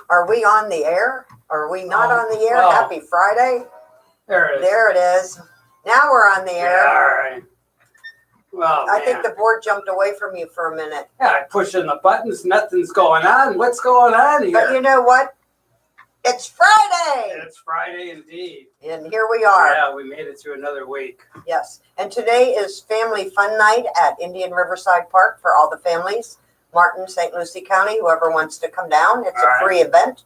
Are we on the air? Are we not on the air? well, Happy Friday. There it is. There it is. Now we're on the Yeah, air. all right. Well, I man. think the board jumped away from you for a minute. Yeah, I'm pushing the buttons. Nothing's going on. What's going on here? But you know what? It's Friday. It's Friday indeed. And here we are. Yeah, we made it through another week. Yes. And today is Family Fun Night at Indian Riverside Park for all the families. Martin, St. Lucie County, whoever wants to come down. It's a free event.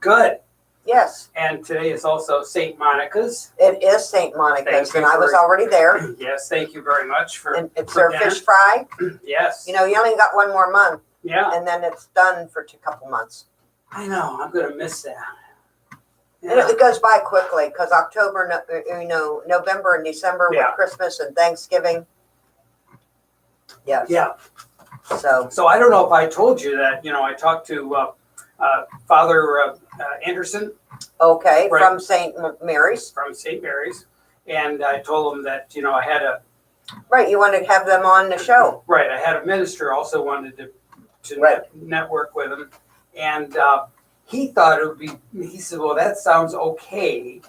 Good. Yes. And today is also St. Monica's. It is St. Monica's, Thank you and I was already there. Yes, thank you very much for. And it's their fish fry. Yes. You know, you only got one more month, Yeah. and then it's done for a couple months. I know. I'm gonna miss that. And it goes by quickly because October, November and December with Yeah. Christmas and Thanksgiving. Yes. Yeah. So So I don't know if I told you that. I talked to Father Anderson okay, Right. from St. Mary's. from St. Mary's, and I told him that I had a Right, you wanted to have them on the show. I had a minister also wanted to Right. network with him, and he thought it would be. He said, "Well, that sounds okay,"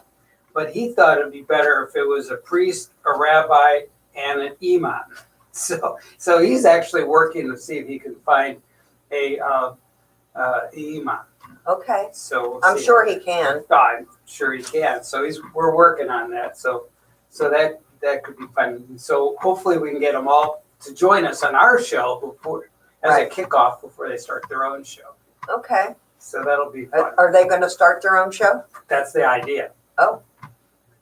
but he thought it'd be better if it was a priest, a rabbi, and an imam. So he's actually working to see if he can find a imam. Okay. So we'll I'm see. sure he can. I'm sure he can. So we're working on that. So that could be fun. So hopefully we can get them all to join us on our show before as Right. a kickoff before they start their own show. Okay. So that'll be fun. Are they going to start their own show? That's the idea. Oh.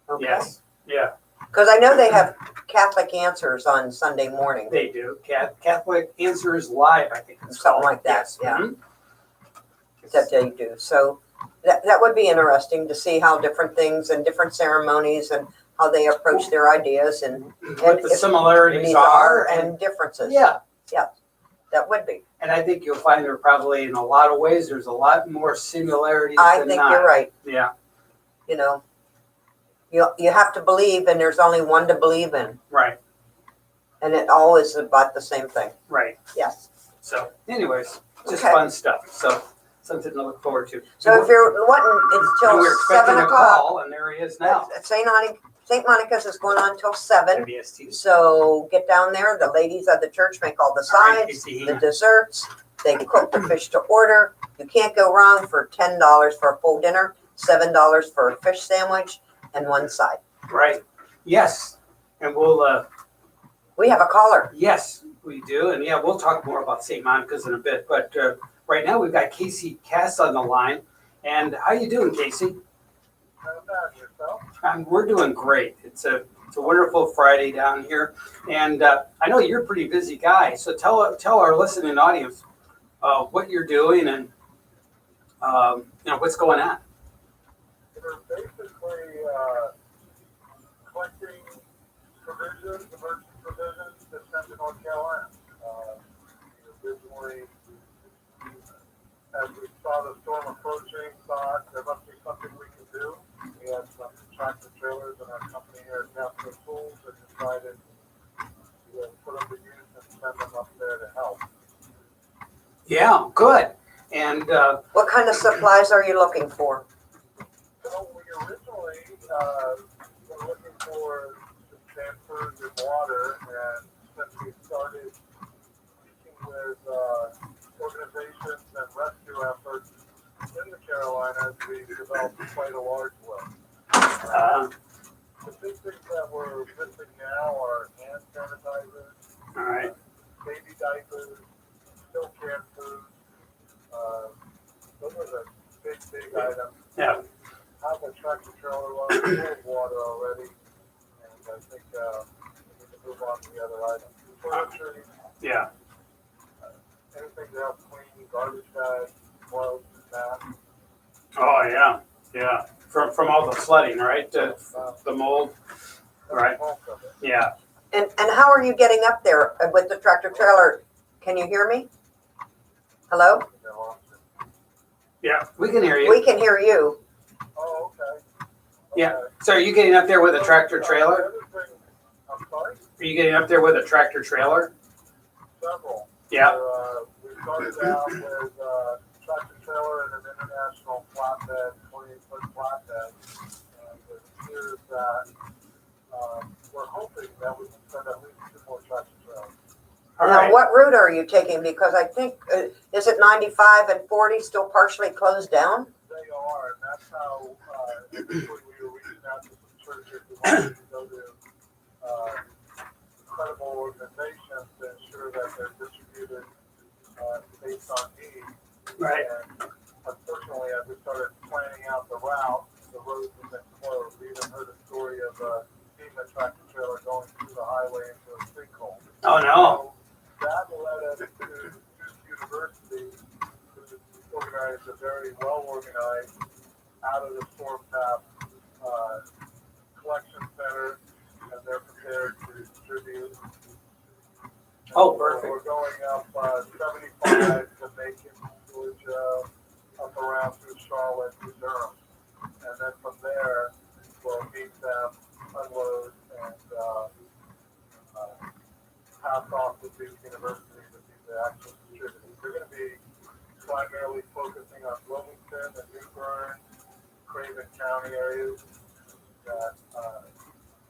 Okay. Yes. Yeah, Because I know they have Catholic Answers on Sunday morning. they do. Catholic Answers Live, I think it's Something called. like that, Yes. yeah. Mhm. That they do. So that would be interesting to see how different things and different ceremonies and how they approach their ideas and What the if similarities these are and differences. yeah. That would be. And I think you'll find there probably in a lot of ways there's a lot more similarities I than think not. you're right. Yeah, You know, you have to believe, and there's only one to believe in, right, and it all is about the same thing. right. Yes. So anyways, just Okay. fun stuff. So something to look forward to. So if you're wanting, it's And till we're expecting 7 a o'clock. call, and there he is now. St. Monica's is going on till 7. WST. So get down there. The ladies of the church make all the All right, sides, Casey. the desserts. They cook the fish to order. You can't go wrong for $10 for a full dinner, $7 for a fish sandwich, and one side. Right. Yes. And we'll, We have a caller. yes, we do. And yeah, we'll talk more about St. Monica's in a bit. But right now we've got Casey Cass on the line. And how you doing, Casey? We're doing great. It's a wonderful Friday down here. And I know you're a pretty busy guy. So tell our listening audience what you're doing and what's going on. We're basically collecting provisions, emergency provisions to send to North Carolina. Originally, as we saw the storm approaching, thought there must be something we can do. We had some tractor trailers in our company here at Capital Tools and decided to put them to use and send them up there to help. Yeah, good. And What kind of supplies are you looking for? So we originally were looking for some campers and water, and since we started speaking with organizations and rescue efforts in the Carolinas, we developed quite a large list. The big things that we're missing now are hand sanitizers, all right. baby diapers, still canned food. Those are the big items. Yeah. Have a tractor trailer load full of water already, and I think we need to move on to the other items. Toiletries, Yeah. anything to help clean, garbage bags, gloves, masks. Oh yeah. Yeah. From all the flooding, right? The mold. Right. Most of it. Yeah. And how are you getting up there with the tractor trailer? Can you hear me? Hello? You know, Yeah. We can hear you. We can hear you. Oh, okay. Yeah. Okay. So are you getting up there with a tractor trailer? The other thing, I'm sorry? Are you getting up there with a tractor trailer? several. Yeah. So, we started out with tractor trailer and an international flatbed, 28-foot flatbed. It appears that we're hoping that we can send at least 2 more tractor trailers. All Now, right. what route are you taking? Because I think, is it 95 and 40 still partially closed down? They are, and that's how initially we were reaching out to some churches who wanted to go to credible organizations to ensure that they're distributed based on need. Right. And unfortunately, as we started planning out the route, the roads have been closed. We even heard a story of a FEMA tractor trailer going through the highway into a sinkhole. Oh, no. So that led us to Duke University, who organized a very well-organized, out-of-the-storm-path collection center, and they're prepared to distribute. Oh, So perfect. we're going up 75 to Macon, Georgia, up around through Charlotte to Durham. And then from there, we'll meet them, unload, and pass off to Duke University to be the actual distributors. They're going to be primarily focusing on Wilmington and New Bern, Craven County areas that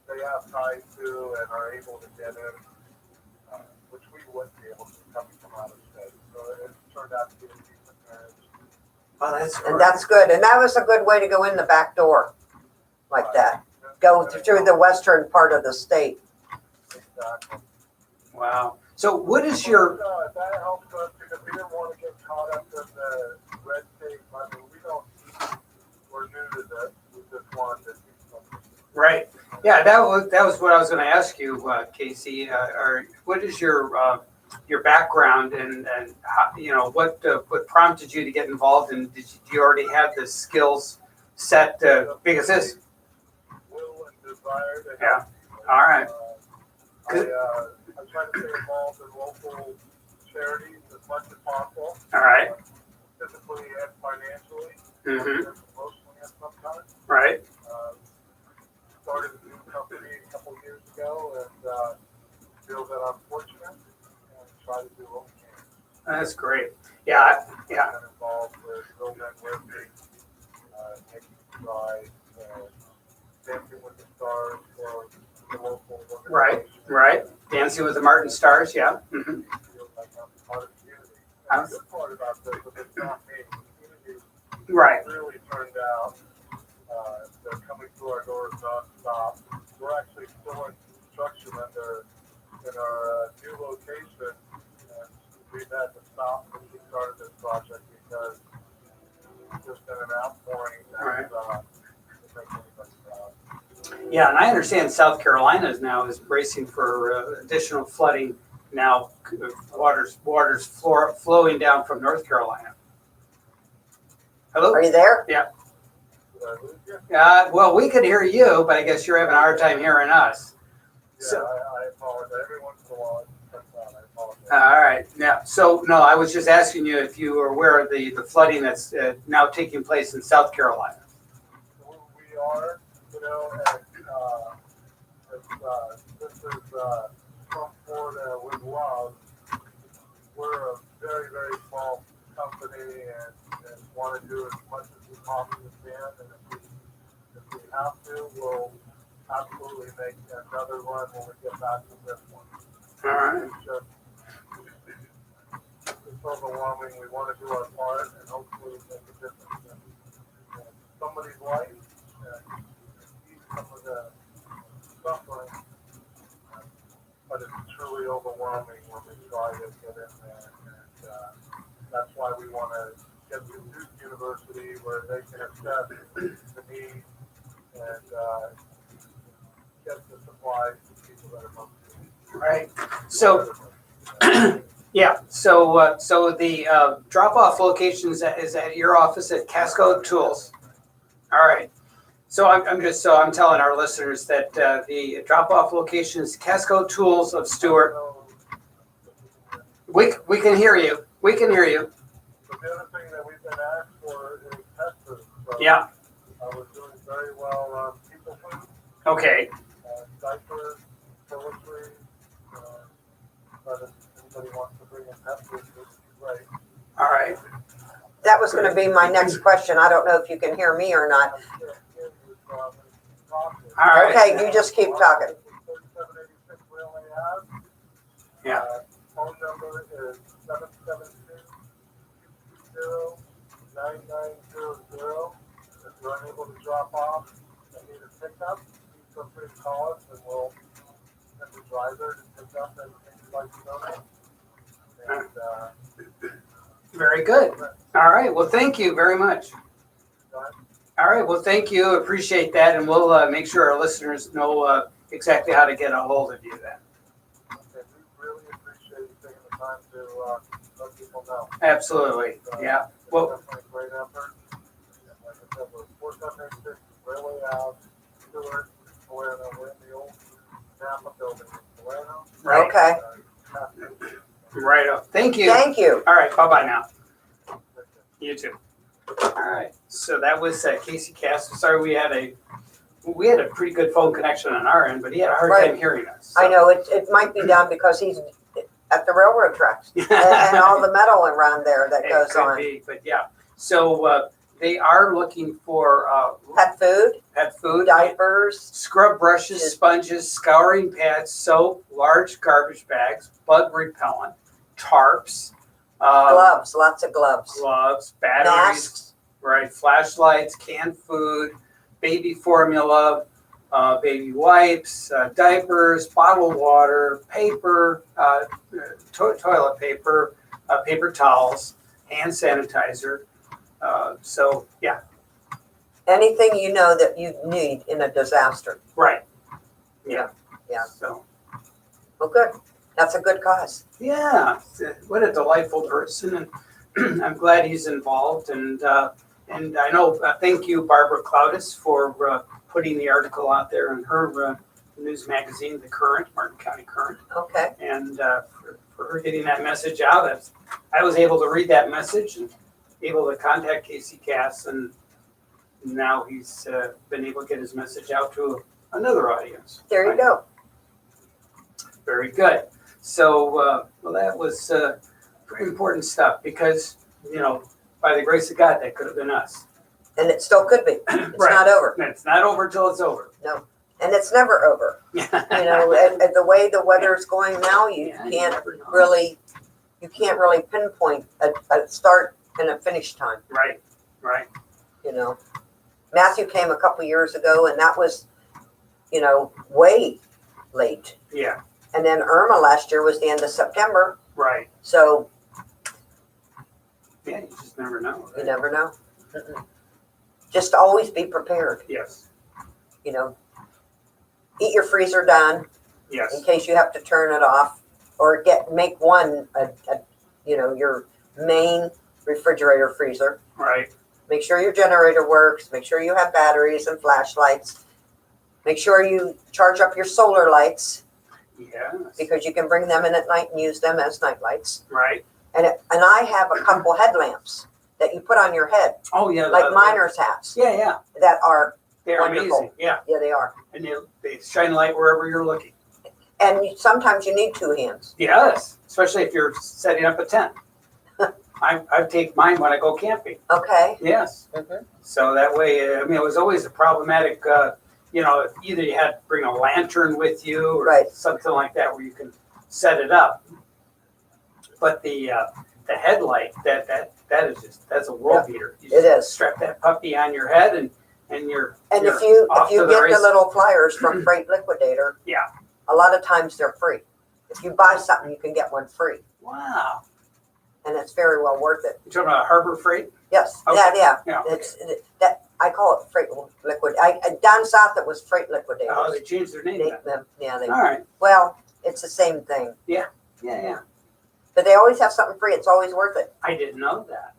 they have ties to and are able to get in, which we wouldn't be able to coming from out of state. So it turned out to be a decent marriage. Oh, that's And that's good. And that was a good way to go in the back door like that. Go through the western part of the state. Exactly. wow. So what is your, That helps us because we didn't want to get caught up in the red tape. I mean, we're new to this. We just wanted to do something. right. Yeah, that was what I was going to ask you, Casey. Or what is your background and how, what prompted you to get involved, and do you already have the skills set because this? Will and desire to Yeah. help people. All right. Good. I try to stay involved in local charities as much as possible. All right. Physically and financially, Mm-hmm. and emotionally at sometimes. Right. Started a new company a couple years ago and feel that I'm fortunate and try to do what we can. That's great. Yeah. Yeah. Been involved with building working, making strides, Dancing with the Stars for the local organization. Right. Dancing with the Martin Stars. Yeah. Mm-hmm. Feel like I'm part of the community. And the good part about this is it's not me. The community Right. really turned out. They're coming through our doors nonstop. We're actually still in construction in our new location, and we've had to stop since we started this project because there's been an outpouring that Right. doesn't make anybody proud. Yeah, and I understand South Carolina is bracing for additional flooding now. Waters flowing down from North Carolina. Hello. Are you there? Did I lose you? Well, we can hear you, but I guess you're having a hard time hearing us. Yeah, So- I apologize. Every once in a while it cuts out. I apologize. All right. Yeah. So no, I was just asking you if you were aware of the flooding that's now taking place in South Carolina. We are, and this is from Florida with love. We're a very, very small company and want to do as much as we possibly can. And if we have to, we'll absolutely make another run when we get back to this one. All right. It's overwhelming. We want to do our part and hopefully make a difference in somebody's life and ease some of the suffering. But it's truly overwhelming when we try to get in there. And that's why we want to get to Duke University where they can assess the need and get the supplies to people that are most needy. Right. So yeah. So the drop-off location is at your office at Casco Tools. All right. So I'm telling our listeners that the drop-off location is Casco Tools of Stewart. We can hear you. We can hear you. But the other thing that we've been asked for is pet food. So Yeah. we're doing very well on people food, Okay. diapers, toiletries, but in anybody wants to bring in pet food, it's great. All right. That was gonna be my next question. I don't know if you can hear me or not. I'm sure Ian was, talking. All right. Okay, you just keep talking. 3786 Railway Ave. Yeah. Phone number is 772-220-9900. If you're unable to drop off and need a pickup, please feel free to call us and we'll send the driver to pick up anything you'd like to donate. And, Very good. All right. Well, thank you very much. All right. Well, thank you. Appreciate that. And we'll make sure our listeners know exactly how to get a hold of you then. okay, we really appreciate you taking the time to let people know. Absolutely. Yeah. It's Well, definitely a great effort. And like I said, we're 4786 Railway Ave, Stewart, Salerno. We're in the old Napa building in Salerno. right. Okay, Right up. Thank you. thank you. All right. Bye-bye now. You too. All right. So that was Casey Cass. Sorry, we had a pretty good phone connection on our end, but he had a hard time Right. hearing us. I know, it might be down because he's at the railroad tracks and all the metal around there that It goes could on. be, but yeah. So they are looking for Pet food, pet food, diapers, scrub brushes, sponges, scouring pads, soap, large garbage bags, bug repellent, tarps, gloves, lots of gloves, gloves, batteries, masks. right, flashlights, canned food, baby formula, baby wipes, diapers, bottled water, paper, toilet paper, paper towels, hand sanitizer. So yeah, Anything you know that you need in a disaster. right. Yeah. Yeah. So Well, good. That's a good cause. yeah, what a delightful person, and I'm glad he's involved. And I know. Thank you, Barbara Cloudis, for putting the article out there in her news magazine, The Current, Martin County Current, Okay. and for her getting that message out. I was able to read that message and able to contact Casey Cass, and now he's been able to get his message out to another audience. There you go. Very good. So, well, that was pretty important stuff because, by the grace of God, that could have been us. And it still could be. It's Right. not over. And it's not over till it's over. And it's never over. And the way the weather's going now, you Yeah, can't never know. really pinpoint a start and a finish time, Right, right. Matthew came a couple years ago and that was, way late. Yeah, And then Irma last year was the end of September. right. So Yeah, you just never know. you Right? never know. Mm-mm. Just always be prepared, Yes, Eat your freezer down in yes, case you have to turn it off or make one, your main refrigerator freezer. right. Make sure your generator works. Make sure you have batteries and flashlights. Make sure you charge up your solar lights Yes, because you can bring them in at night and use them as night lights. right. And I have a couple headlamps that you put on your head, Oh, yeah. like miners' hats, Yeah, yeah. that are, They're Wonderful. amazing. Yeah, yeah, they are. and they shine light wherever you're looking. And sometimes you need two hands. Yes, especially if you're setting up a tent. I take mine when I go camping. Okay. Yes. Mhm. So that way, it was always a problematic, either you had to bring a lantern with you or Right. something like that where you can set it up. But the headlight, that's a world beater. You It just is. strap that puppy on your head and you're And you're if you off to get the races. the little flyers from Freight Liquidator, Yeah. a lot of times they're free. If you buy something, you can get one free, Wow. and it's very well worth it. You're talking about Harbor Freight? Yes, Okay. yeah. Yeah. That I call it Freight Liquid. Down south it was Freight Liquidator. Oh, they changed their name then. All All right. well, it's the same thing, Yeah. but they always have something free. It's always worth it. I didn't know that.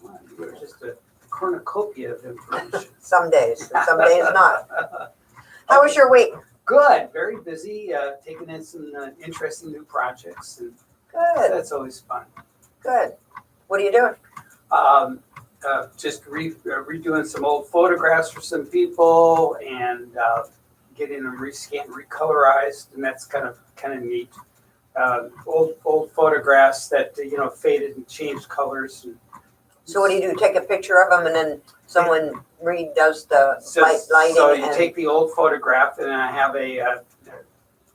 Wow, you're just a cornucopia of information. Some days, and some days not. How was your week? Good, very busy, taking in some interesting new projects, and Good, that's always fun. good. What are you doing? Just redoing some old photographs for some people and getting them rescanned, recolorized, and that's kind of neat. old photographs that, faded and changed colors. And So what do? Take a picture of them and then someone redoes the lighting? So you and- take the old photograph and then I have a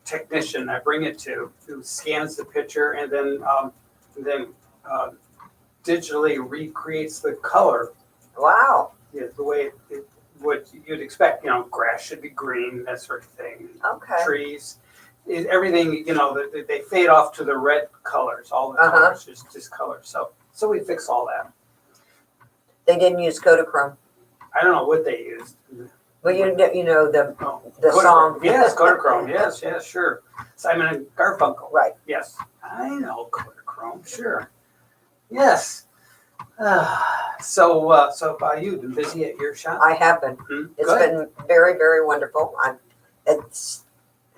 technician I bring it to who scans the picture and then digitally recreates the color, Wow, the way what you'd expect. Grass should be green, that sort of thing. okay. Trees, everything. They fade off to the red colors. All the colors, just colors. So we fix all that. They didn't use Kodachrome. I don't know what they used. Well, you know the Kodachrome. song. Yes, Kodachrome. Yes, sure. Simon and Garfunkel. Right. Yes, I know Kodachrome. Sure. Yes. So about you? Been busy at your shop? I have been. It's Good. been very, very wonderful. It's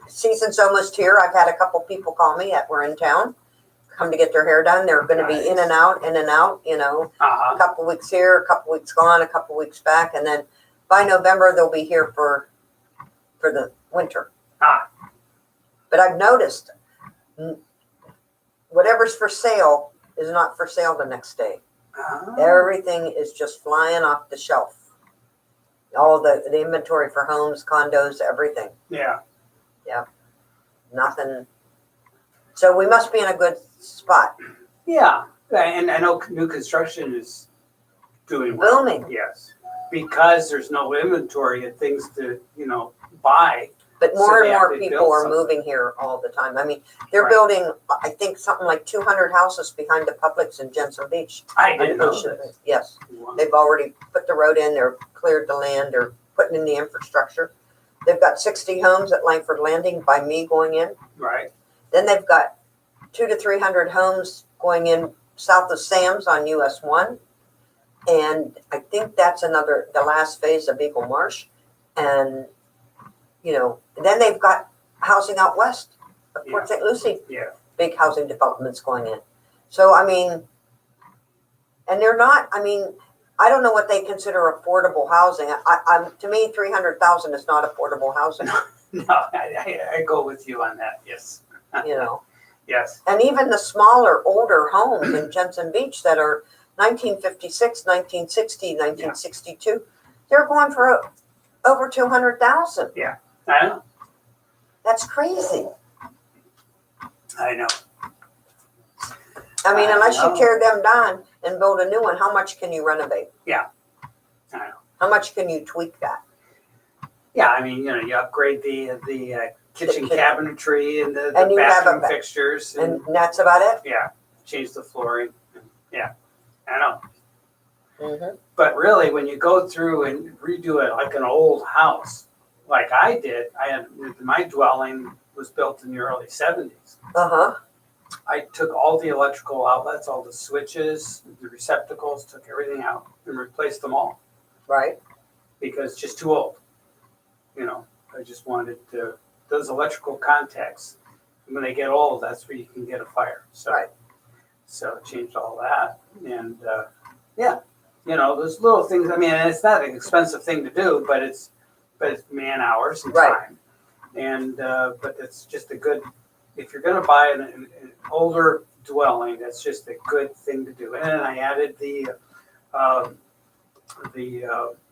season's almost here. I've had a couple people call me that were in town, come to get their hair done. They're going to be in and out. A couple weeks here, a couple weeks gone, a couple weeks back, and then by November they'll be here for the winter. But I've noticed whatever's for sale is not for sale the next day. Everything is just flying off the shelf. All the inventory for homes, condos, everything. Yeah. Nothing. So we must be in a good spot. Yeah. And I know new construction is doing well. Booming. Yes. Because there's no inventory of things to, buy. But So more they and have more to people build are something. moving here all the time. I mean, they're Right. building, I think, something like 200 houses behind the Publix in Jensen Beach. I didn't know They should- that. Yes. They've already put the road in, they're cleared the land, they're putting in the infrastructure. They've got 60 homes at Langford Landing by me going in. Right. Then they've got 200 to 300 homes going in south of Sam's on US 1. And I think that's the last phase of Eagle Marsh. And, then they've got housing out west of Port St. Lucie. Yeah. Big housing developments going in. So, and they're not, I don't know what they consider affordable housing. To me, 300,000 is not affordable housing, No, I go with you on that. Yes. Yes. And even the smaller, older homes in Jensen Beach that are 1956, 1960, 1962, they're going for over 200,000. I know. That's crazy. I know. Unless you know. tear them down and build a new one, how much can you renovate? I know. How much can you tweak that? Yeah, you upgrade the kitchen The cabinetry and the And you have bathroom a- fixtures And that's about it? yeah, change the flooring. Yeah, I know. Mm-hmm. But really, when you go through and redo it like an old house, like I did, my dwelling was built in the early 70s. Uh-huh. I took all the electrical outlets, all the switches, the receptacles, took everything out and replaced them all Right. because it's just too old. I just wanted those electrical contacts. When they get old, that's where you can get a fire. So, Right. So I changed all that, and those little things. And it's not an expensive thing to do, but it's man hours and Right. time, and but it's just a good. If you're going to buy an older dwelling, that's just a good thing to do. And then I added the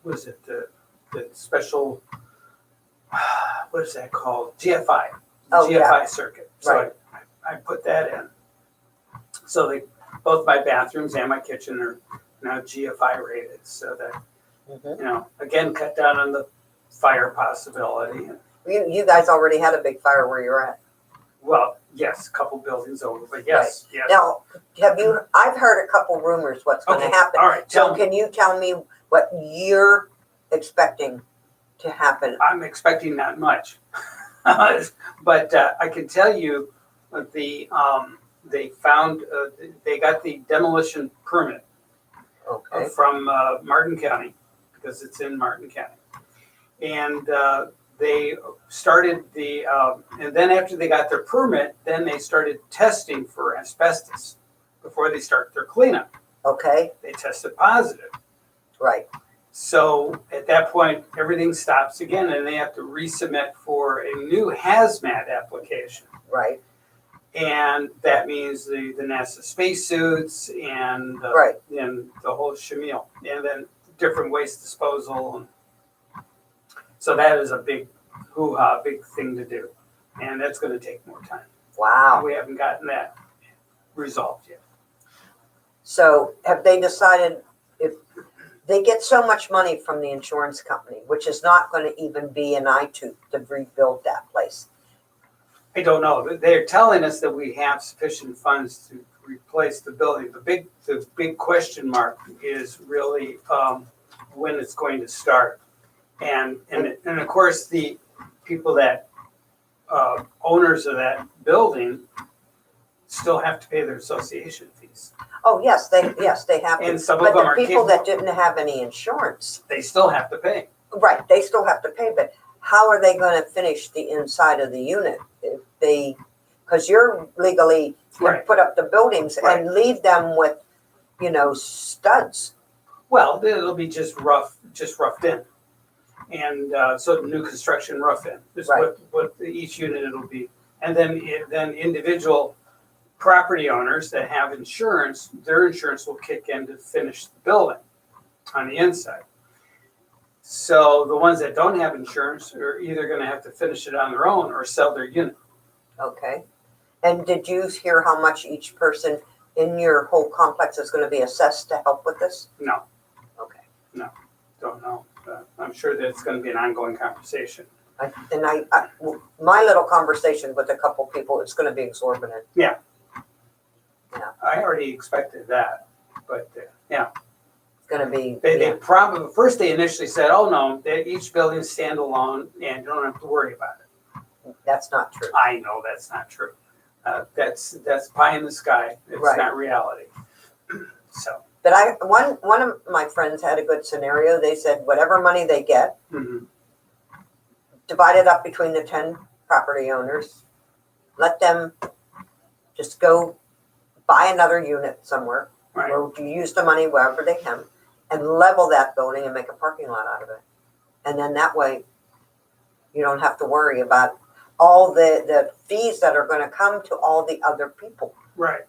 what is it the special. What is that called? GFI. Oh, GFI circuit. So Right. I put that in. So both my bathrooms and my kitchen are now GFI rated, so that Mm-hmm. again, cut down on the fire possibility. You guys already had a big fire where you're at. Well, yes, a couple buildings over, but yes. Now, I've heard a couple rumors what's going to Okay, happen. all right, So tell me. can you tell me what you're expecting to happen? I'm expecting not much, but I can tell you that they found they got the demolition permit Okay. from Martin County because it's in Martin County, and they started and then after they got their permit, then they started testing for asbestos before they start their cleanup. Okay. They tested positive. Right. So at that point, everything stops again and they have to resubmit for a new hazmat application. Right. And that means the NASA spacesuits and Right. and the whole shamil, and then different waste disposal. And so that is a big hoo-ha, big thing to do, and that's going to take more time. Wow. We haven't gotten that resolved yet. So have they decided if they get so much money from the insurance company, which is not going to even be an eye tooth to rebuild that place? I don't know. They're telling us that we have sufficient funds to replace the building. The big question mark is really when it's going to start. And of course, the people that owners of that building still have to pay their association fees. Oh, yes, they have to. And some But of them the are people that capable. didn't have any insurance, They still have to pay. right, they still have to pay, but how are they going to finish the inside of the unit if they, because you're legally can Right. put up the buildings Right. and leave them with, studs. Well, it'll be just roughed in. And so new construction rough in is Right. what each unit it'll be. And then individual property owners that have insurance, their insurance will kick in to finish the building on the inside. So the ones that don't have insurance are either gonna have to finish it on their own or sell their unit. Okay. And did you hear how much each person in your whole complex is going to be assessed to help with this? No, Okay. don't know. I'm sure that it's gonna be an ongoing conversation. My little conversation with a couple people, it's going to be exorbitant. I already expected that, but yeah. It's going to be, They probably, first they initially said, oh no, that each building is standalone and you don't have to worry about it. that's not true. I know that's not true. That's pie in the sky. It's Right. not reality. So, But one of my friends had a good scenario. They said whatever money they get, mhm, divide it up between the 10 property owners, let them just go buy another unit somewhere, right, or use the money wherever they can, and level that building and make a parking lot out of it. And then that way, you don't have to worry about all the fees that are going to come to all the other people, right,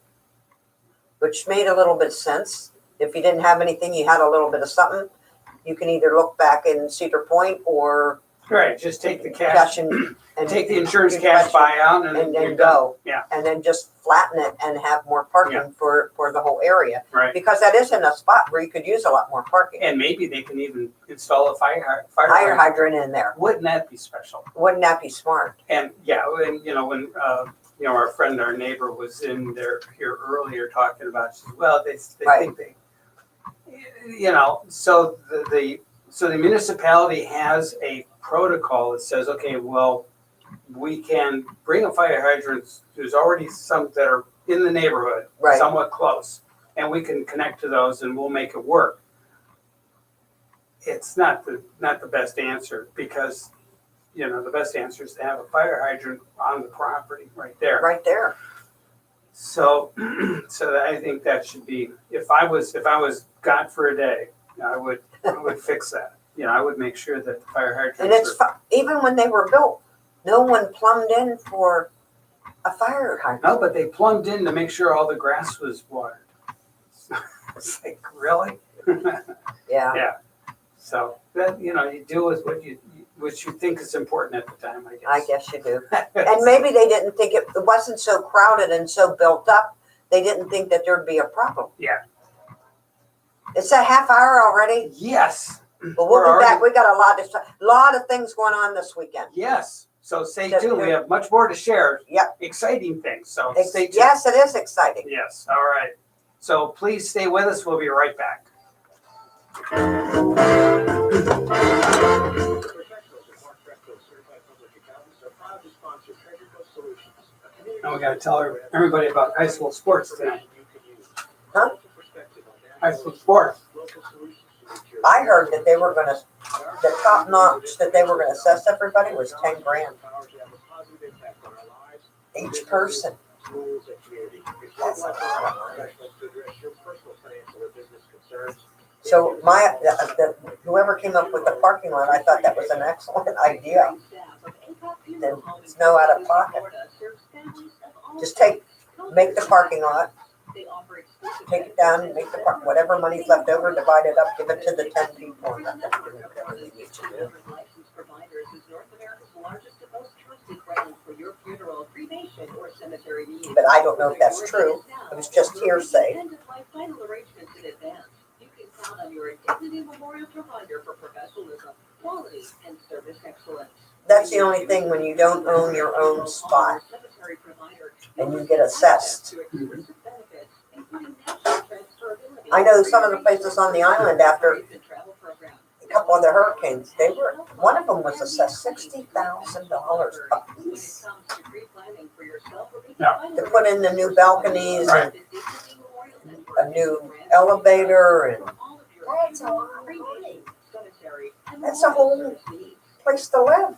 which made a little bit of sense. If you didn't have anything, you had a little bit of something, you can either look back in Cedar Point or right. Just take the cash, cash and take the insurance you cash cash buyout and and you're then done. go. Yeah. And then just flatten it and have more parking Yeah. for the whole area. Right. Because that is in a spot where you could use a lot more parking. And maybe they can even install a fire Fire hydrant. hydrant in there. Wouldn't that be special? Wouldn't that be smart? And yeah, when our friend, our neighbor was in there here earlier talking about, she said, well, they Right. think so the municipality has a protocol that says, okay, well, we can bring a fire hydrant. There's already some that are in the neighborhood, Right. somewhat close, and we can connect to those and we'll make it work. It's not the best answer because the best answer is to have a fire hydrant on the property right there. Right there. So I think that should be, if I was God for a day, I would fix that. I would make sure that the fire hydrants And it's even when they were built, no one plumbed in for a fire hydrant. no, but they plumbed in to make sure all the grass was watered. It's like, really? Yeah. Yeah. So that, you do with what you think is important at the time, I guess. I guess you do. And maybe they didn't think it wasn't so crowded and so built up. They didn't think that there'd be a problem. Yeah. It's a half hour already, Yes. but We're we'll be back. already- We got a lot of things going on this weekend. Yes. So stay So tuned. We here- have much more to share. Yep. Exciting things. So stay tuned. Yes, it is exciting. Yes. All right. So please stay with us. We'll be right back. Now we got to tell everybody about high school sports tonight. Huh? High school sports. I heard that they were gonna, the top notch that they were gonna assess everybody was 10 grand each person. That's a lot of money. So whoever came up with the parking lot, I thought that was an excellent idea. Then it's no out of pocket. Just make the parking lot, take it down, make the whatever money's left over, divide it up, give it to the 10 people. And let them do whatever they need to do. But I don't know if that's true. It was just hearsay. That's the only thing when you don't own your own spot and you get assessed. I know some of the places on the island after a couple of the hurricanes, one of them was assessed $60,000 a piece to put in the new balconies and a new elevator, and that's a lot of money. That's a whole place to live.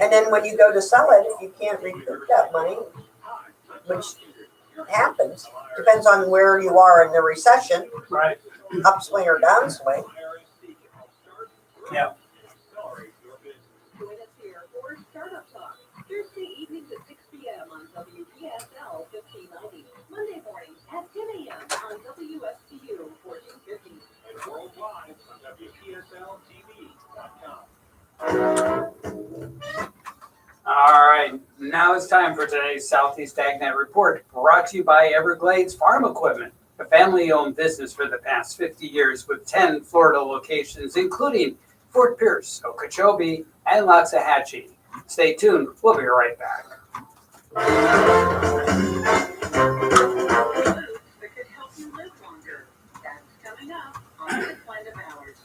And then when you go to sell it, if you can't recoup that money, which happens, depends on where you are in the recession, Right. upswing or downswing. Yeah. Thursday evenings at 6 p.m. on WPSL 1590. Monday morning at 10 a.m. on WSTU 1450. And worldwide on WPSLTV.com. All right. Now it's time for today's Southeast AgNet Report, brought to you by Everglades Farm Equipment, a family-owned business for the past 50 years with 10 Florida locations, including Fort Pierce, Okeechobee, and Loxahatchee. Stay tuned. We'll be right back. That could help you live longer. That's coming up on this kind of hours.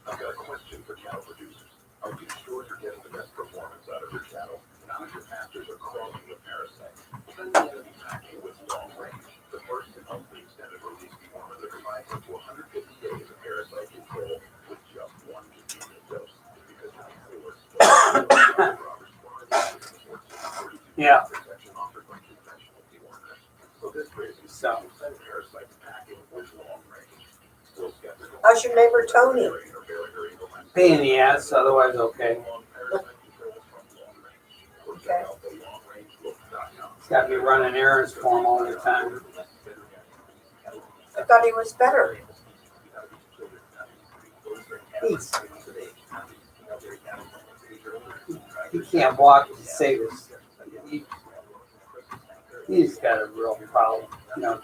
I've got a question for cattle producers. Are you sure you're getting the best performance out of your cattle? Now that your pastures are crawling with parasites, then you're going to be packing with long range. The first and only extended release dewormer that provides up to 150 days of parasite control with just one convenient dose. Because how it works. Yeah. Protection offered by conventional dewormers. So this raises So. parasite packing with long range. Still skeptical. How's your neighbor Tony? Pain in the ass, otherwise okay. Okay. He's got me running errands for him all the time. I thought he was better. He can't walk to save us. He's got a real problem, you know.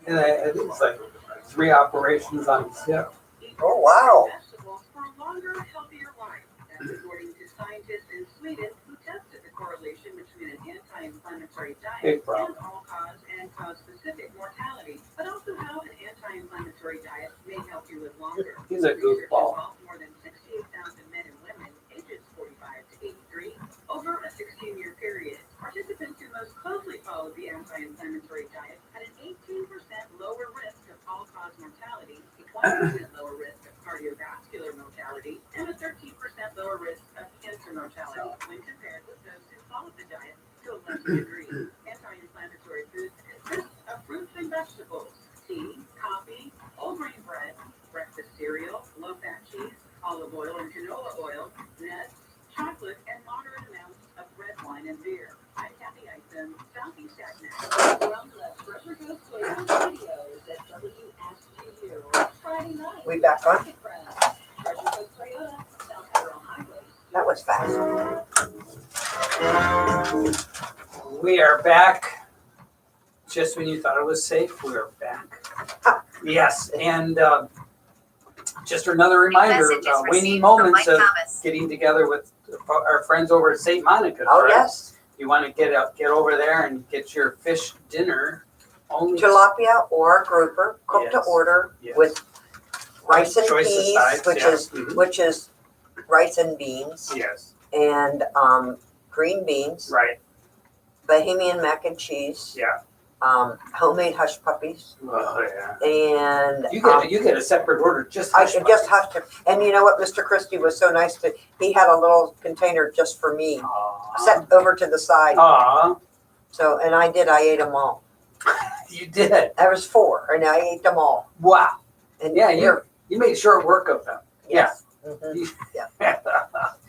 And I think it's like 3 operations on his hip. Oh, wow. Vegetables for a longer, healthier life. That's according to scientists in Sweden who tested the correlation between an anti-inflammatory diet Big problem. and all-cause and cause-specific mortality, but also how an anti-inflammatory diet may help you live longer. He's a Research goofball. involved more than 68,000 men and women ages 45 to 83 over a 16-year period. Participants who most closely followed the anti-inflammatory diet had an 18% lower risk of all-cause mortality, a 20% lower risk of cardiovascular mortality, and a 13% lower risk of cancer mortality when compared with those who followed the diet to a lesser degree. Anti-inflammatory foods consist of fruits and vegetables, tea, coffee, whole grain bread, breakfast cereal, low-fat cheese, olive oil and canola oil, nuts, chocolate, and moderate amounts of red wine and beer. I'm Kathy Isom, Southeast AgNet. From the River Coast Toyota Studios at WSTU. Friday night. We back on? River Coast Toyota, South Federal Highway. That was fast. We are back. Just when you thought it was safe, we are back. Yes, and just another reminder, waning moments of getting together with our friends over at St. Monica's. Oh, right? yes. You want to get over there and get your fish dinner. Only Tilapia or grouper, cooked to Yes. order Yes. with rice and Choice of peas, sides, which yeah. is Mhm. which is rice and beans, Yes, and green beans, right. Bahamian mac and cheese, Yeah. homemade hush puppies, Oh, yeah. and You get a separate order. Just I hush should just puppies. have to. And you know what? Mr. Christie was so nice to. He had a little container just for me, Aw. set over to the side. Aw, So, and I did. I ate them all. you did. There was 4, and I ate them all. Wow. And Yeah, they're- you made short work of them. yes, Mhm. Yeah. It's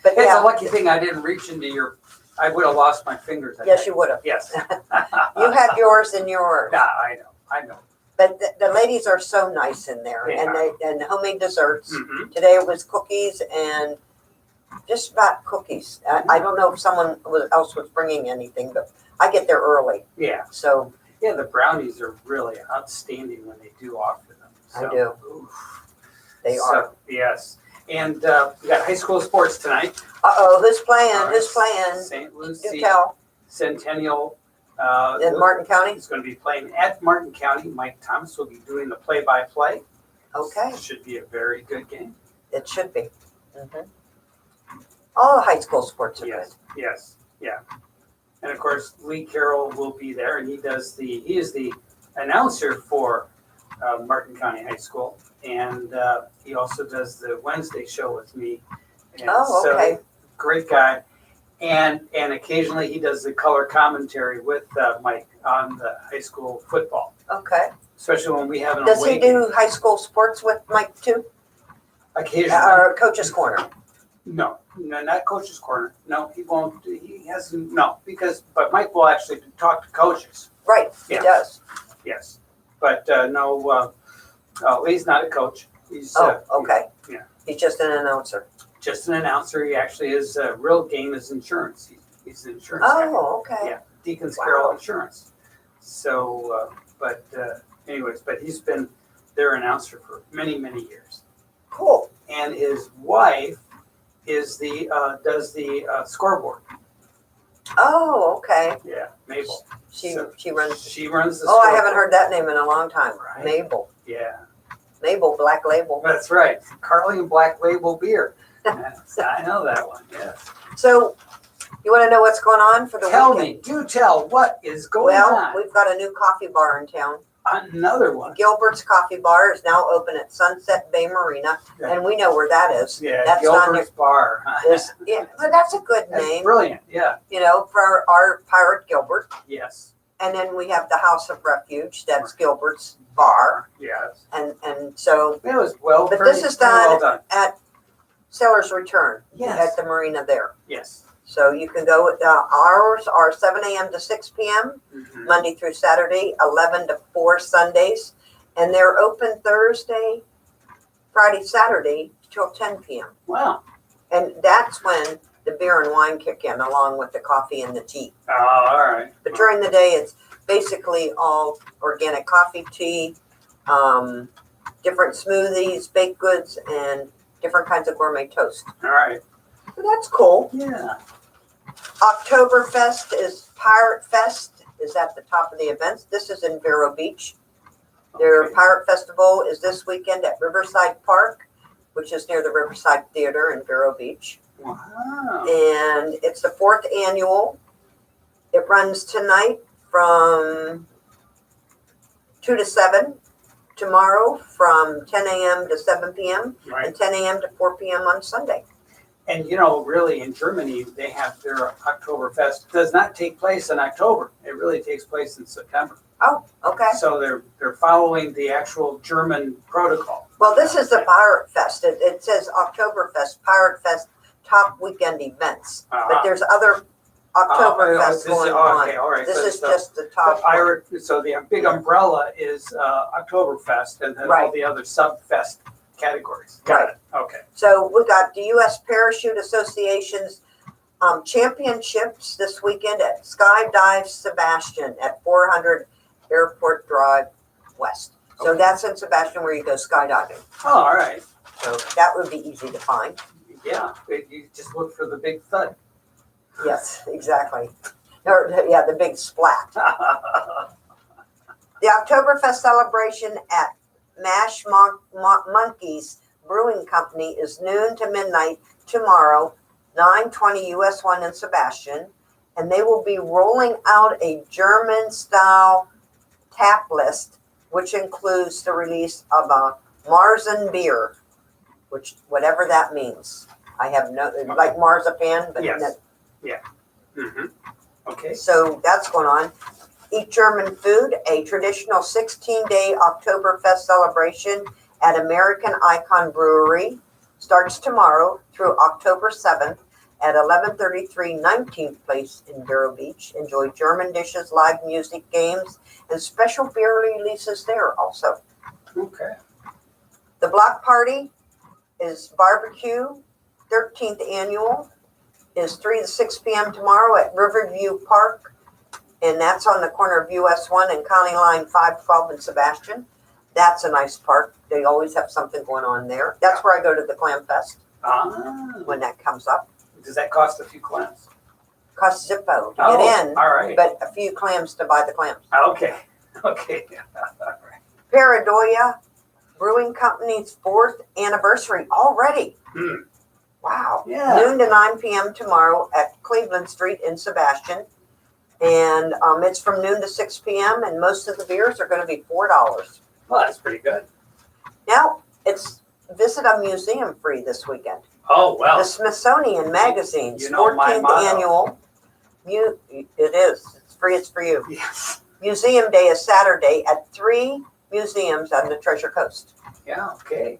But a yeah, lucky thing I didn't reach into your, I would have lost my fingers. I yes, think. you would have. Yes. You have yours and yours. Yeah, I know. But the ladies are so nice in there, They and homemade desserts. Mhm. Today it was cookies and just about cookies. I don't know if someone else was bringing anything, but I get there early, Yeah, so yeah, the brownies are really outstanding when they do offer them. I So, do. oof. they So, are. Yes, and we got high school sports tonight. Who's playing? Who's playing? St. Do Lucie tell. Centennial. In Martin County. Is going to be playing at Martin County. Mike Thomas will be doing the play-by-play. Okay, Should be a very good game. it should be. Mhm. All the high school sports are good. Yes, yeah. And of course, Lee Carroll will be there, and he is the announcer for Martin County High School, and he also does the Wednesday show with me. And Oh, okay. So, great guy, and occasionally he does the color commentary with Mike on the high school football, Okay. especially when we have an Does away he game. do high school sports with Mike too? Occasionally, Or Coach's Corner? no, not Coach's Corner. No, he won't. He hasn't. No, but Mike will actually talk to coaches. Right, he Yeah. does. Yes, but no, Lee's not a coach. He's Oh, okay. yeah. He's just an announcer. just an announcer. He actually is real game is insurance. He's an insurance guy. Oh, okay. Yeah, Deacons Wow. Carroll Insurance. So, anyways, but he's been their announcer for many, many years. Cool. And his wife is does the scoreboard. Oh, okay. Yeah, Mabel. She So- runs. She runs the Oh, I scoreboard. haven't heard that name in a long time. Right. Mabel. Yeah, Mabel Black Label. that's right. Carly and Black Label Beer. Yes, I know that one, yes. So, you want to know what's going on for the Tell weekend? me, do tell, what is going Well, on? we've got a new coffee bar in town. Another one. Gilbert's Coffee Bar is now open at Sunset Bay Marina, and we know where that is. Yeah, That's on Gilbert's Bar. Yeah, but that's a good That's name, brilliant, yeah, you know, for our pirate Gilbert. yes, And then we have the House of Refuge, that's Gilbert's Bar, yes. and so It was well, But very, this is very well done- done. at Seller's Return Yes. at the marina there. Yes. So you can go. Hours are 7 a.m. to 6 p.m. Mhm. Monday through Saturday, 11 to 4 Sundays, and they're open Thursday, Friday, Saturday till 10 p.m. Wow. And that's when the beer and wine kick in, along with the coffee and the tea. Oh, all right. But during the day, it's basically all organic coffee, tea, different smoothies, baked goods, and different kinds of gourmet toast. All right. So that's cool. Yeah. Oktoberfest is Pirate Fest is at the top of the events. This is in Vero Beach. Their Okay. Pirate Festival is this weekend at Riverside Park, which is near the Riverside Theater in Vero Beach. Wow. And it's the 4th annual. It runs tonight from 2 to 7, tomorrow from 10 a.m. to 7 p.m., Right. and 10 a.m. to 4 p.m. on Sunday. And you know, really, in Germany, they have their Oktoberfest. It does not take place in October. It really takes place in September. Oh, okay. So they're following the actual German protocol. Well, this is the Pirate Fest. It says Oktoberfest, Pirate Fest, top weekend events. But Uh-huh. there's other Oh, Oktoberfest this is- going okay, on. all right. This So is the- just the The top one. pirate, so the big umbrella is Oktoberfest, and then all Right. the other sub-fest categories. Got it. Okay. So we got the U.S. Parachute Association's championships this weekend at Skydive Sebastian at 400 Airport Drive West. So Okay. that's in Sebastian where you go skydiving. Oh, all right. So that would be easy to find. Yeah, you just look for the big thud. Yes, exactly. Or, yeah, the big splat. The Oktoberfest celebration at Mash Monkeys Brewing Company is noon to midnight tomorrow, 9:20 US 1 in Sebastian, and they will be rolling out a German-style tap list, which includes the release of a Marzen beer, which whatever that means. I have no like marzipan, but Yes. Mhm. Okay. so that's going on. Eat German Food, a traditional 16-day Oktoberfest celebration at American Icon Brewery, starts tomorrow through October 7th at 1133 19th Place in Vero Beach. Enjoy German dishes, live music, games, and special beer releases there also. Okay. The block party is barbecue, 13th annual, is 3 to 6 p.m. tomorrow at Riverview Park, and that's on the corner of US 1 and County Line 512 in Sebastian. That's a nice park. They always have something going on there. That's where I go to the Clam Fest when that comes up. Does that cost a few clams? Costs Zippo to Oh, get in, all right. but a few clams to buy the clams. Okay. Okay. All right. Paradoya Brewing Company's 4th anniversary already. Hmm. Wow. Yeah. Noon to 9 p.m. tomorrow at Cleveland Street in Sebastian. And it's from noon to 6 p.m. and most of the beers are going to be $4. Well, that's pretty good. Now, it's visit a museum free this weekend. Oh, well. The Smithsonian Magazine's You know my 14th motto. annual. It is. It's free. It's for you. Yes. Museum Day is Saturday at 3 museums on the Treasure Coast. Yeah, okay.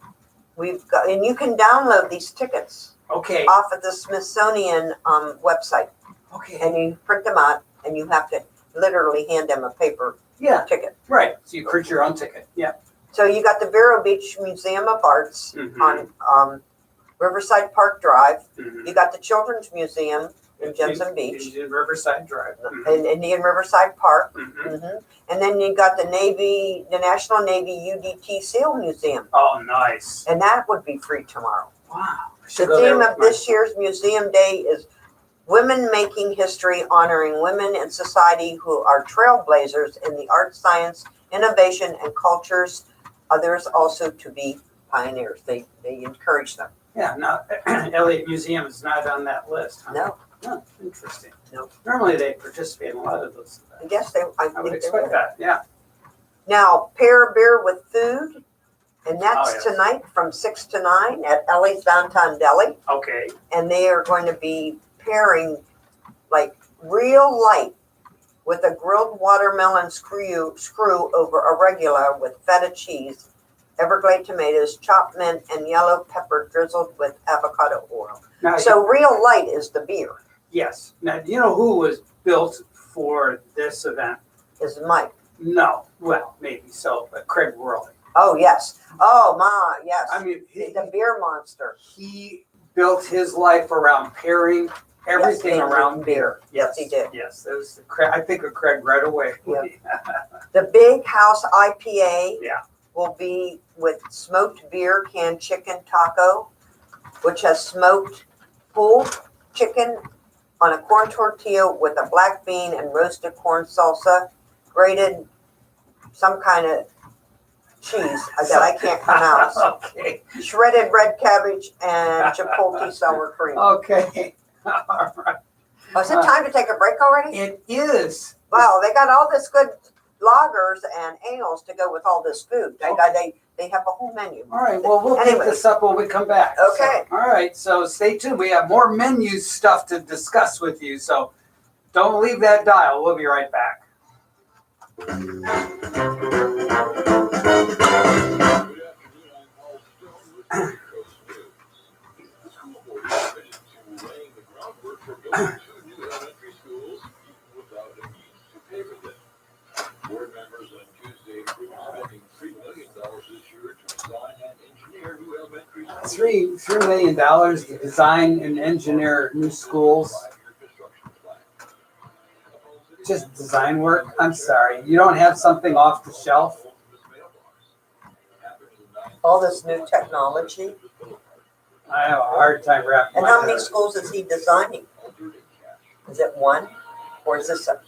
We've got, and you can download these tickets Okay. off of the Smithsonian website, Okay. and you print them out, and you have to literally hand them a paper Yeah, ticket. right. So you print your own ticket. Yeah. So you got the Vero Beach Museum of Arts Mhm. on Riverside Park Drive. Mhm. You got the Children's Museum in Jensen Beach, In Riverside Drive. Mhm. in Indian Riverside Park. Mhm. hmm And then you got the National Navy UDT SEAL Museum, Oh, nice. and that would be free tomorrow. Wow. I The should go there theme with of my- this year's Museum Day is Women Making History, honoring women in society who are trailblazers in the art, science, innovation, and cultures. Others also to be pioneers. They encourage them. Yeah, not Elliott Museum is not on that list. Huh? No, Oh, interesting. No. Normally they participate in a lot of those. I guess they. I I would think they expect will. that. Yeah. Now, pair beer with food, and that's Oh, yes. tonight from 6 to 9 at Ellie's Downtown Deli. Okay. And they are going to be pairing like real light with a grilled watermelon screw over a regular with feta cheese, Everglade tomatoes, chopped mint, and yellow pepper drizzled with avocado oil. Now, So real light is the beer, yes. Now, do you know who was built for this event? is Mike. No. Well, maybe so, but Craig Worley. Oh, yes. Oh, my, yes. I mean, The beer monster. he built his life around pairing everything Yes, around and beer. Yes, he did. Yes, that was I think of Craig right away. Yeah. The Big House IPA Yeah. will be with smoked beer, canned chicken taco, which has smoked pulled chicken on a corn tortilla with a black bean and roasted corn salsa, grated some kind of cheese that I can't pronounce, Okay. shredded red cabbage, and chipotle sour cream. Okay. All right. Is it time to take a break already? It is. Wow, they got all this good lagers and ales to go with all this food. They have a whole menu. All right. Well, we'll Anyway. pick this up when we come back. Okay. So, all right. So stay tuned. We have more menu stuff to discuss with you. So don't leave that dial. We'll be right back. Good afternoon, I'm Paul Stone with Coast News. The school board is committed to laying the groundwork for building 2 new elementary schools without a need to pay for them. Board members on Tuesday approved spending $3 million this year to design and engineer new elementary schools. $3 million to design and engineer new schools. 5-year construction plan. Just design work. I'm sorry. You don't have something off the shelf. All this new technology. I have a hard time wrapping And my how head many around it. schools is he designing? Is it one? Or is this a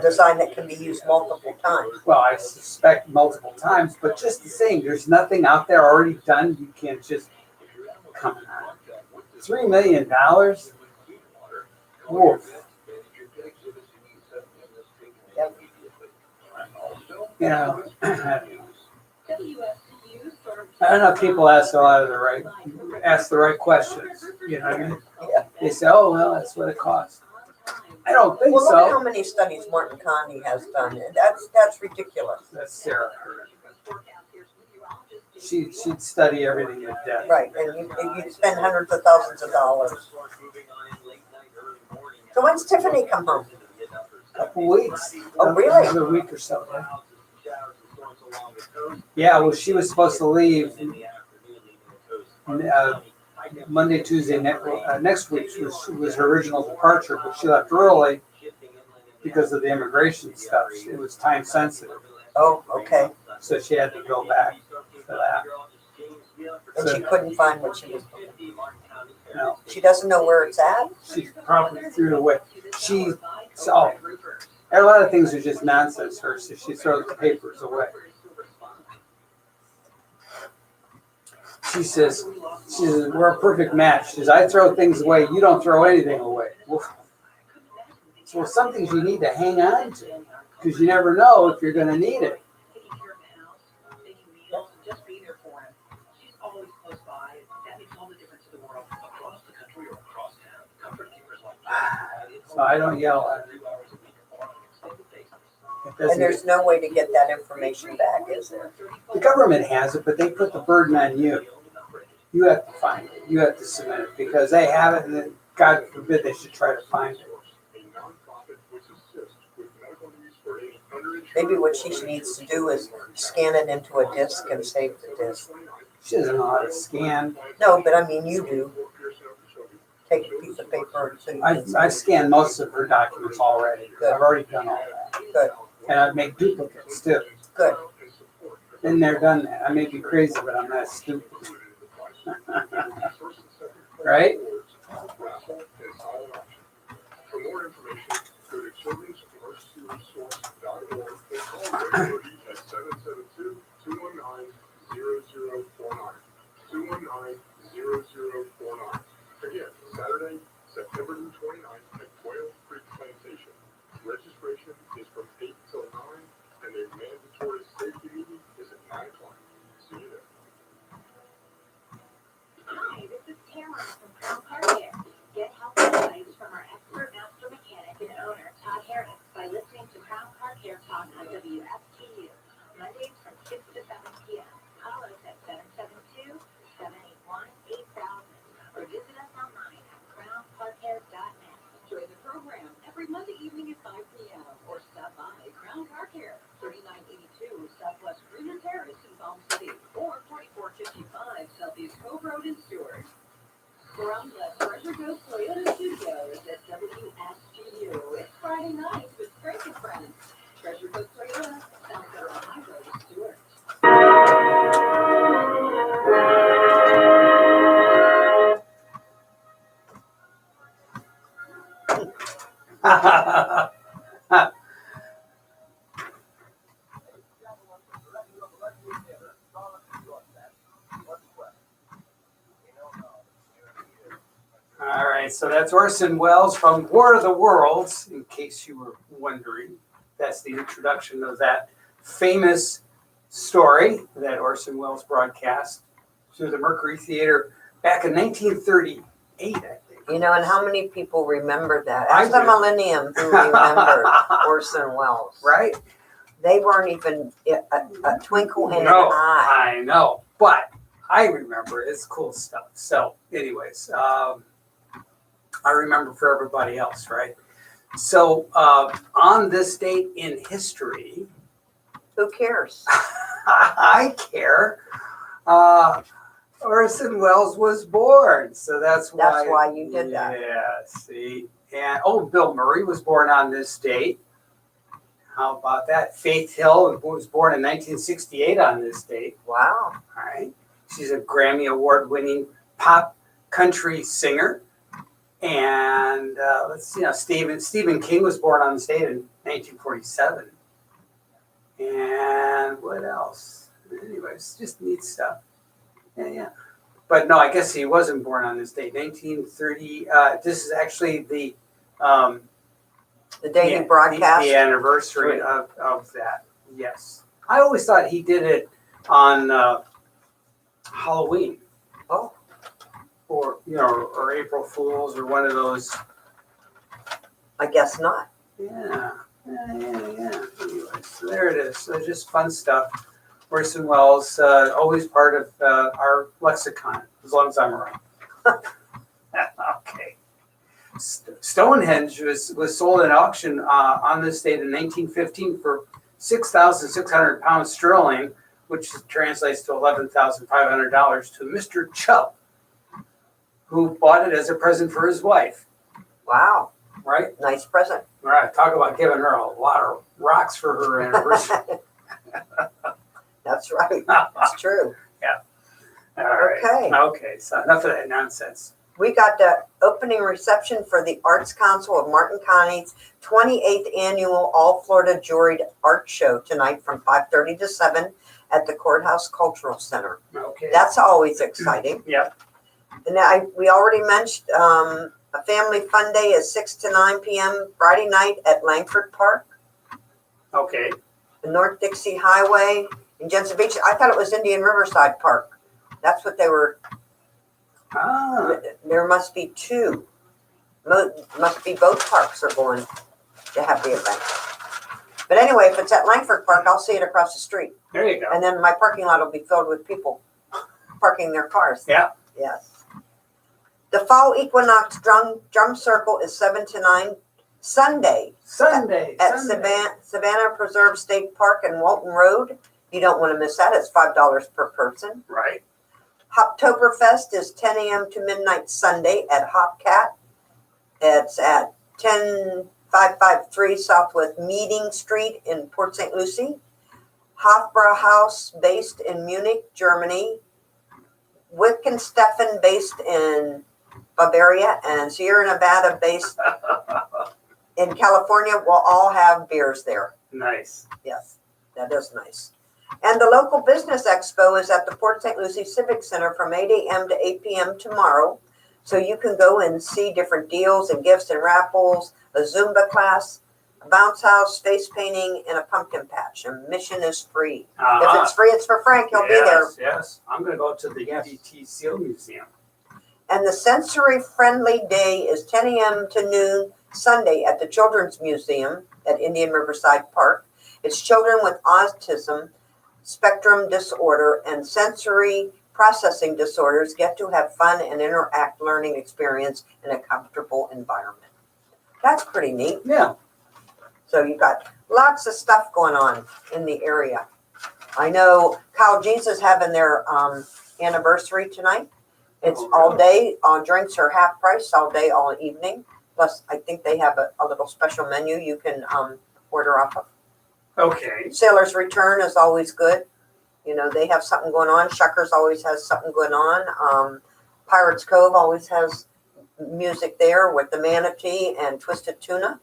design that can be used multiple times? Well, I suspect multiple times, but just the same, there's nothing out there already done. You can't just come on. $3 million? Oof. Yep. You know, I WSU serves don't know if people ask the right questions. You know what I mean? Yeah. They say, "Oh, well, that's what it costs." I don't think Well, look at so. how many studies Martin Conley has done. That's ridiculous. That's Sarah. she'd study everything to death. Right, and you spend hundreds of thousands of dollars. So when's Tiffany come home? Couple weeks. Oh, really? Another week or so. Yeah, well, she was supposed to leave Monday, Tuesday next week was her original departure, but she left early because of the immigration stuff. It was time sensitive, Oh, okay. so she had to go back for that. And she couldn't find what she was looking for. No, She doesn't know where it's at? she probably threw it away. A lot of things are just nonsense. So she throws the papers away. She says, we're a perfect match. She says, I throw things away, you don't throw anything away. Well, some things you need to hang on to because you never know if you're going to need it. So I don't yell at her. And there's no way to get that information back, is there? The government has it, but they put the burden on you. You have to find it. You have to submit it because they have it, and then God forbid they should try to find it. Maybe what she needs to do is scan it into a disk and save the disk. She doesn't know how to scan. No, but I mean, you do. Take a piece of paper. I've scanned most of her documents already. Good. I've already done all that. Good, And I'd make duplicates too. good. Been there, done that. I may be crazy, but I'm not stupid. Right? For more information, go to children'smercyresource.org or call Rotary at 772-219-0049. 219-0049. Again, Saturday, September 29th at Quail Creek Plantation. Registration is from 8 till 9, and a mandatory safety meeting is at 9 o'clock. See you there. Hi, this is Tamara from Crown Car Care. Get help and advice from our expert master mechanic and owner, Todd Harris, by listening to Crown Car Care Talk on WFTU, Mondays from 6 to 7 p.m. Call us at 772-781-8000 or visit us online at crowncarcare.net. Enjoy the program every Monday evening at 5 p.m. or stop by Crown Car Care, 3982 Southwest Greener Terrace in Palm City or 4455 Southeast Cove Road in Stewart. From the Treasure Coast Toyota Studios at WSGU, it's Friday night with Frank and Friends. Treasure Coast Toyota, South Carolina High Road in Stewart. All right, so that's Orson Welles from War of the Worlds, in case you were wondering. That's the introduction of that famous story that Orson Welles broadcast through the Mercury Theater back in 1938, I think. You know, and how many people remember that? I Ask the do. millennium who remembered Orson Welles. Right? They weren't even a twinkle in an No, eye. I know, but I remember it's cool stuff. So, anyways, I remember for everybody else, right? So, on this date in history, Who cares? I care. Orson Welles was born, so that's why. That's why you did that. Yeah, see, and Bill Murray was born on this date. How about that? Faith Hill was born in 1968 on this date. Wow. All right, she's a Grammy Award-winning pop country singer. And let's see now, Stephen King was born on this date in 1947. And what else? Anyways, just neat stuff. Yeah. But no, I guess he wasn't born on this date. 1930. This is actually the The day he broadcast. the anniversary of that. Yes, I always thought he did it on Halloween. Oh. Or or April Fools, or one of those. I guess not. Yeah. Anyway, so there it is. So just fun stuff. Orson Welles, always part of our lexicon, as long as I'm around. Okay. Stonehenge was sold at auction on this date in 1915 for 6,600 pounds sterling, which translates to $11,500 to Mr. Chubb, who bought it as a present for his wife. Wow, Right? nice present. Right. Talk about giving her a lot of rocks for her anniversary. That's right. That's true. All right. Okay. Okay. So enough of that nonsense. We got the opening reception for the Arts Council of Martin County's 28th annual All Florida Juried Art Show tonight from 5:30 to 7 at the Courthouse Cultural Center. Okay. That's always exciting. Yep. And we already mentioned a family fun day is 6 to 9 p.m. Friday night at Langford Park, Okay. the North Dixie Highway in Jensen Beach. I thought it was Indian Riverside Park. That's what they were. Ah. There must be two. Must be both parks are going to have the event. But anyway, if it's at Langford Park, I'll see it across the street. There you go. And then my parking lot will be filled with people parking their cars. Yeah. Yes. The Fall Equinox Drum Circle is 7 to 9 Sunday Sunday. at Sunday. Savannah Preserve State Park and Walton Road. You don't want to miss that. It's $5 per person. Right. Hoptoberfest is 10 a.m. to midnight Sunday at Hopcat. It's at 10553 Southwest Meeting Street in Port St. Lucie. Hofbrauhaus based in Munich, Germany. Wickensteffen based in Bavaria. And Sierra Nevada based in California will all have beers there. Nice. Yes, that is nice. And the local business expo is at the Port St. Lucie Civic Center from 8 a.m. to 8 p.m. tomorrow. So you can go and see different deals and gifts and raffles, a Zumba class, a bounce house, face painting, and a pumpkin patch. Admission is free. If it's free, it's for Frank. He'll be there. Yes. I'm going to go to the UDT Seal Museum. And the Sensory Friendly Day is 10 a.m. to noon Sunday at the Children's Museum at Indian Riverside Park. It's children with autism, spectrum disorder, and sensory processing disorders get to have fun and interact learning experience in a comfortable environment. That's pretty neat. Yeah. So you got lots of stuff going on in the area. I know Kyle G's is having their anniversary tonight. It's Oh, all really? day. Drinks are half price all day, all evening. Plus, I think they have a little special menu you can order off of. Okay. Sailor's Return is always good. You know, they have something going on. Shuckers always has something going on. Pirates Cove always has music there with the Manatee and Twisted Tuna.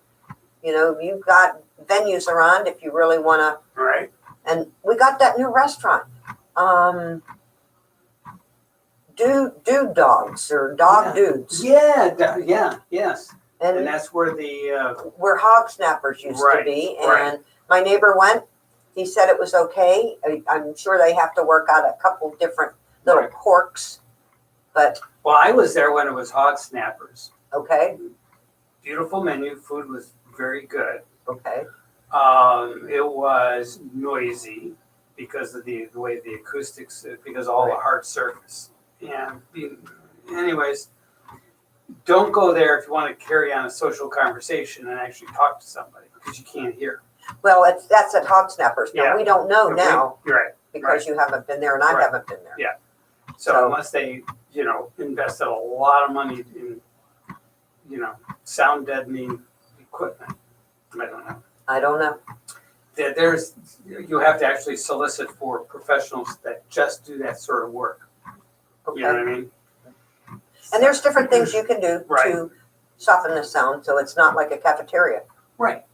You know, you've got venues around if you really want to. All right. And we got that new restaurant. Dude Dogs or Dog Dudes. Yeah. Yes. And And that's where the where Hog Snappers used to Right, be. And right. my neighbor went. He said it was okay. I'm sure they have to work out a couple different little Right. quirks, but well, I was there when it was Hog Snappers. okay, Beautiful menu. Food was very good. okay. It was noisy because of the way the acoustics, because of all the Right. hard surface. And anyways, don't go there if you want to carry on a social conversation and actually talk to somebody because you can't hear. Well, that's at Hog Snappers. Now Yeah. we don't know now You're right. because you haven't been there and I Right. haven't been there. Yeah. So So- unless they, invested a lot of money in, sound deadening equipment, I don't know. I don't know. You have to actually solicit for professionals that just do that sort of work. Okay. You know what I mean? And there's different things you can do Right. to soften the sound so it's not like a cafeteria. Right.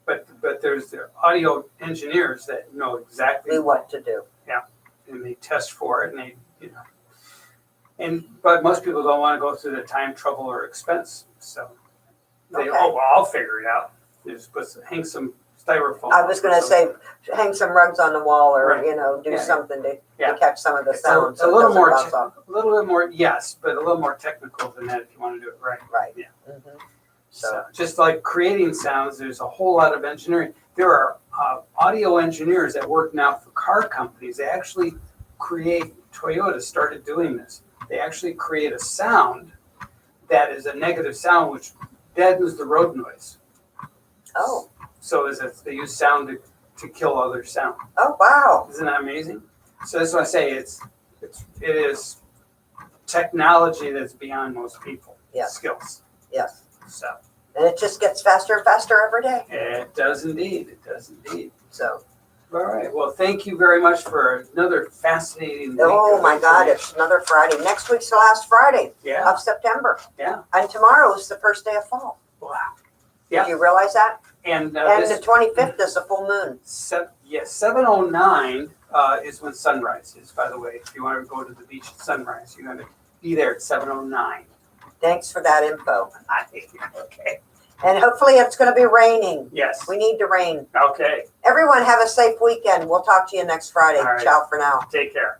But there's the audio engineers that know exactly, Do what to do. and they test for it, and but most people don't want to go through the time, trouble, or expense. So they, Okay. well, I'll figure it out. Just hang some styrofoam. I was going to say, hang some rugs on the wall or, Right. do Yeah. something to Yeah. catch some of the It's sound. a so it little doesn't more, bounce off. a little bit more, yes, but a little more technical than that if you want to do it right. Right. Yeah. Mhm. So just like creating sounds, there's a whole lot of engineering. There are audio engineers that work now for car companies. They actually Toyota started doing this. They actually create a sound that is a negative sound which deadens the road noise. Oh, So they use sound to kill other sound. oh, wow. Isn't that amazing? So that's why I say it is technology that's beyond most people. Yes. Skills. Yes. So And it just gets faster and faster every day. it does indeed. It does indeed. So, All right. Well, thank you very much for another fascinating week. oh of my God, information. it's another Friday. Next week's the last Friday Yeah. of September. Yeah. And tomorrow is the first day of fall. Wow. Yeah. Did you realize that? And And this the 25th is a full moon. 7:09 is when sunrise is. By the way, if you want to go to the beach at sunrise, you got to be there at 7:09. Thanks for that info. Okay. And hopefully it's going to be raining. Yes. We need the rain. Okay. Everyone have a safe weekend. We'll talk to you next Friday. All right. Ciao for now. Take care.